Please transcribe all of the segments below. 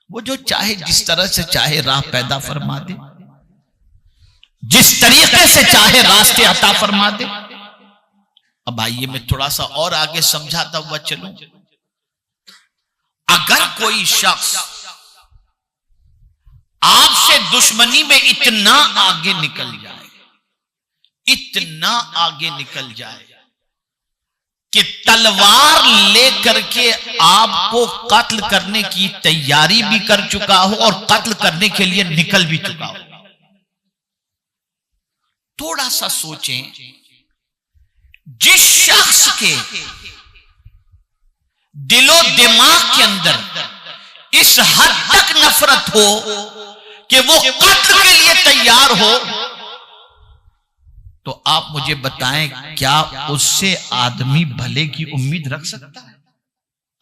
वो जो चाहे जिस तरह से चाहे राह पैदा फरमा दे, जिस तरीके से चाहे रास्ते अता फरमा दे। अब आइए मैं थोड़ा सा और आगे समझाता हुआ चलूं। अगर कोई शख्स आपसे दुश्मनी में इतना आगे निकल जाए, इतना आगे निकल जाए कि तलवार लेकर के आपको कत्ल करने की तैयारी भी कर चुका हो और कत्ल करने के लिए निकल भी चुका हो, थोड़ा सा सोचें, जिस शख्स के दिलो दिमाग के अंदर इस हद तक नफरत हो कि वो कत्ल के लिए तैयार हो, तो आप मुझे बताएं क्या उससे आदमी भले की उम्मीद रख सकता है?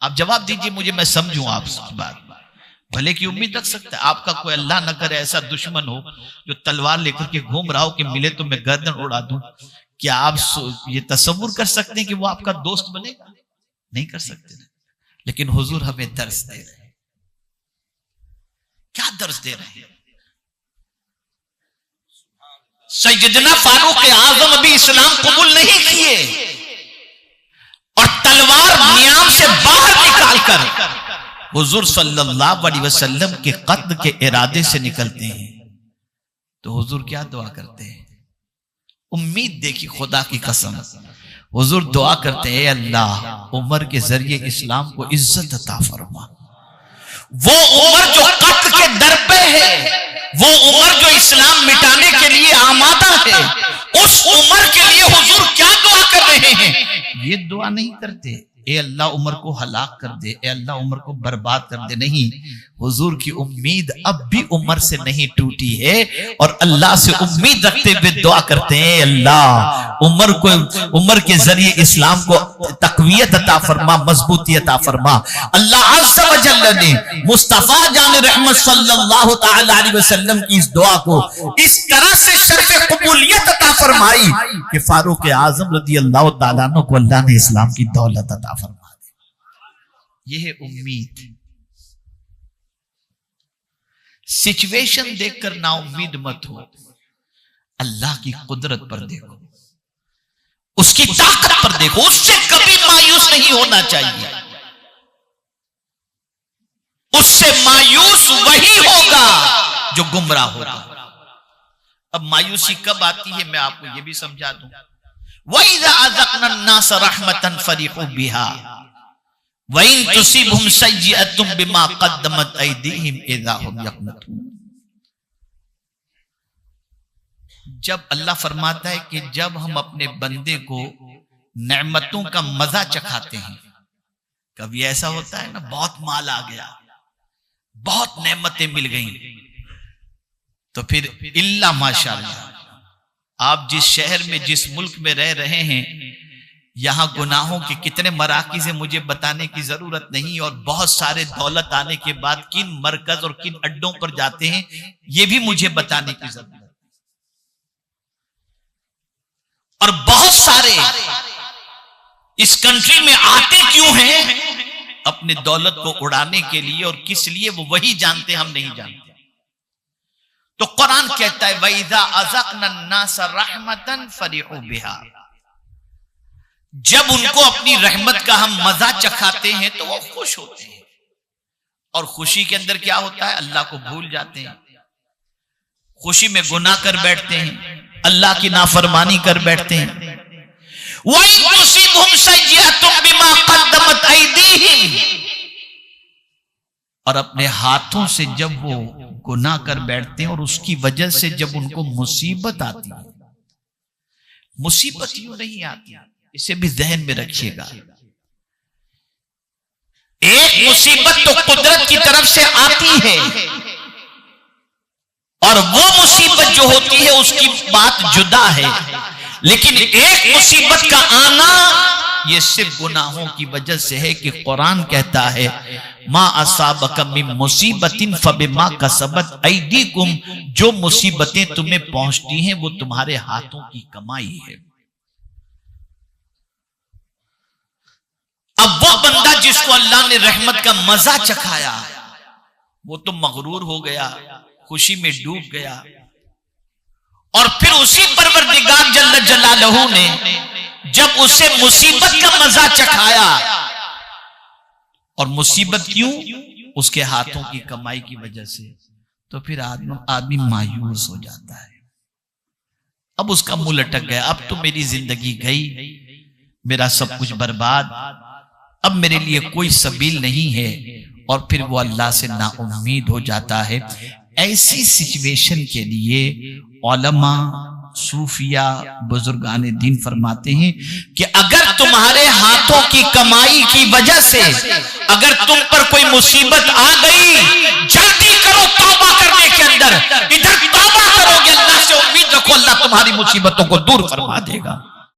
आप जवाब दीजिए मुझे, मैं समझूं आपकी बात। भले की उम्मीद रख सकता है? आपका कोई अल्लाह न करे ऐसा दुश्मन हो जो तलवार लेकर के घूम रहा हो कि मिले तो मैं गर्दन उड़ा दूं, क्या आप ये तसव्वुर कर सकते हैं कि वो आपका दोस्त बनेगा? नहीं कर सकते। लेकिन हुजूर हमें दर्स दे रहे हैं। क्या दर्स दे रहे हैं? सैयदना फारूक आजम अभी इस्लाम कबूल नहीं किए और तलवार नियाम से बाहर निकालकर हुजूर सल्लल्लाहु अलैहि वसल्लम के कत्ल के इरादे से निकलते हैं, तो हुजूर क्या दुआ करते हैं? उम्मीद देखी, खुदा की कसम, हुजूर दुआ करते हैं, अल्लाह उमर के जरिए इस्लाम को इज्जत अता फरमा। वो उमर जो कत्ल के दर पे है, वो उमर जो इस्लाम मिटाने के लिए आमादा है, उस उमर के लिए हुजूर क्या दुआ कर रहे हैं? ये दुआ नहीं करते ए अल्लाह उमर को हलाक कर दे, ए अल्लाह उमर को बर्बाद कर दे। नहीं, हुजूर की उम्मीद अब भी उमर से नहीं टूटी है और अल्लाह से उम्मीद रखते हुए दुआ करते हैं, अल्लाह उमर के जरिए इस्लाम को तकवीयत अता फरमा, मजबूती अता फरमा। अल्लाह अज़्ज़ा व जल्ल ने मुस्तफा जान रहमत सल्लल्लाहु तआला अलैहि वसल्लम की इस दुआ को इस तरह से शर्फ कबूलियत अता फरमाई कि फारूक आजम रज़ी अल्लाह तआला अन्हु को अल्लाह ने इस्लाम की दौलत अता फरमा दी। यह है उम्मीद। सिचुएशन देखकर ना उम्मीद मत हो, अल्लाह की कुदरत पर देखो, उसकी ताकत पर देखो, उससे कभी मायूस नहीं होना चाहिए। उससे मायूस वही होगा जो गुमराह होगा। अब मायूसी कब आती है मैं आपको ये भी समझा दूं। वइज़ा अज़क़ना अन्नास रहमतन फरीक़ू बिहा वइन तुसिबहुम सय्यअतुम बिमा क़द्दमत अयदीहिम इज़ा हुम यक़नतून। जब अल्लाह फरमाता है कि जब हम अपने बंदे को नेमतों का मजा चखाते हैं, कभी ऐसा होता है ना, बहुत माल आ गया, बहुत नेमतें मिल गई, तो फिर इल्ला माशाअल्लाह आप जिस शहर में जिस मुल्क में रह रहे हैं, यहां गुनाहों के कितने मराकिज़ मुझे बताने की जरूरत नहीं, और बहुत सारे दौलत आने के बाद किन मरकज और किन अड्डों पर जाते हैं ये भी मुझे बताने की जरूरत नहीं। और बहुत सारे इस कंट्री में आते क्यों हैं? अपने दौलत को उड़ाने के लिए, और किस लिए वो वही जानते, हम नहीं जानते। तो कुरान कहता है वइज़ा अज़क़ना अन्नास रहमतन फरीक़ू बिहा, जब उनको अपनी रहमत का हम मजा चखाते हैं तो वो खुश होते हैं, और खुशी के अंदर क्या होता है, अल्लाह को भूल जाते हैं, खुशी में गुनाह कर बैठते हैं, अल्लाह की नाफरमानी कर बैठते हैं। वइन तुसिबहुम सय्यअतुम बिमा क़द्दमत अयदीहिम, और अपने हाथों से जब वो गुनाह कर बैठते हैं और उसकी वजह से जब उनको मुसीबत आती है, मुसीबत यूं नहीं आती, इसे भी ज़हन में रखिएगा। एक मुसीबत तो कुदरत की तरफ से आती है, और वो मुसीबत जो होती है उसकी बात जुदा है, लेकिन एक मुसीबत का आना ये सिर्फ गुनाहों की वजह से है कि कुरान कहता है मा असाबका मिन मुसीबतिन फबिमा कसबत ऐदीकुम, जो मुसीबतें तुम्हें पहुंचती हैं वो तुम्हारे हाथों की कमाई है। अब वो बंदा जिसको अल्लाह ने रहमत का मजा चखाया, वो तो मगरूर हो गया, खुशी में डूब गया। और फिर उसी परवरदिगार जल्ल जलालहू ने जब उसे मुसीबत का मजा चखाया, और मुसीबत क्यों? उसके हाथों की कमाई की वजह से, तो फिर आदमी मायूस हो जाता है। अब उसका मुंह लटक गया, अब तो मेरी जिंदगी गई, मेरा सब कुछ बर्बाद, अब मेरे लिए कोई सबील नहीं है, और फिर वो अल्लाह से नाउम्मीद हो जाता है। ऐसी सिचुएशन के लिए उलमा, सूफिया, बुजुर्गाने दीन फरमाते हैं कि अगर तुम्हारे हाथों की कमाई की वजह से अगर तुम पर कोई मुसीबत आ गई, जल्दी करो तौबा करने के अंदर, इधर तौबा करोगे, अल्लाह से उम्मीद रखो, अल्लाह तुम्हारी मुसीबतों को दूर फरमा देगा।